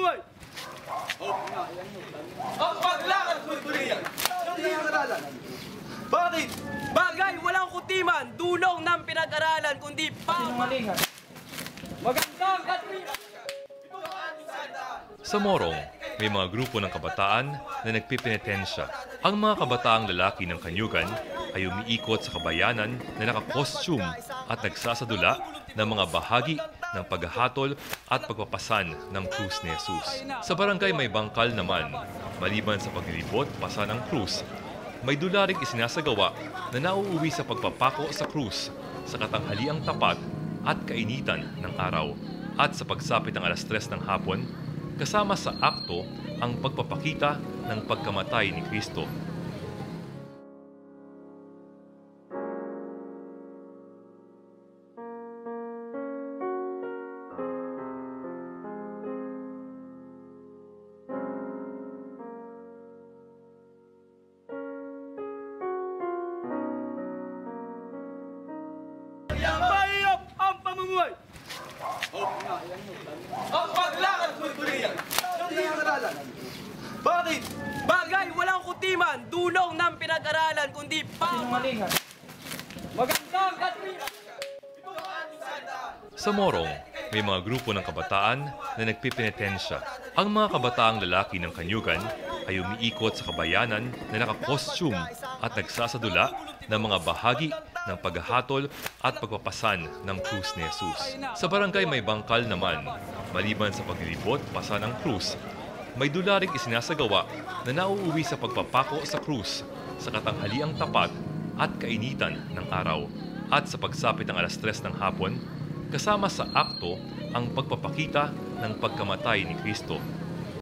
pamumuhay! Ang paglakad ko'y tuloy! Bakit? Bagay walang kutiman, dulong ng pinag-aralan, kundi Sinungalingan. magandang katwiran! Sa Morong, may mga grupo ng kabataan na nagpipinitensya. Ang mga kabataang lalaki ng Kanyugan ay umiikot sa kabayanan na naka-costume at nagsasadula ng mga bahagi ng paghahatol at pagpapasan ng krus ni Jesus. Sa barangay May Bangkal naman, maliban sa paglilibot pasan ng krus, may dula ring isinasagawa na nauuwi sa pagpapako sa krus sa katanghaliang tapat at kainitan ng araw. At sa pagsapit ng alas 3 ng hapon, kasama sa akto ang pagpapakita ng pagkamatay ni Kristo. Mahirap ang pamumuhay! Ang paglakad ko'y tuloy! Bakit? Bagay walang kutiman, dulong ng pinag-aralan, kundi Sinungalingan. magandang katwiran! Sa Morong, may mga grupo ng kabataan na nagpipinitensya. Ang mga kabataang lalaki ng Kanyugan ay umiikot sa kabayanan na naka-costume at nagsasadula ng mga bahagi ng paghahatol at pagpapasan ng krus ni Jesus. Sa barangay May Bangkal naman, maliban sa paglilibot pasan ng krus, may dula ring isinasagawa na nauuwi sa pagpapako sa krus sa katanghaliang tapat at kainitan ng araw. At sa pagsapit ng alas 3 ng hapon, kasama sa akto ang pagpapakita ng pagkamatay ni Kristo.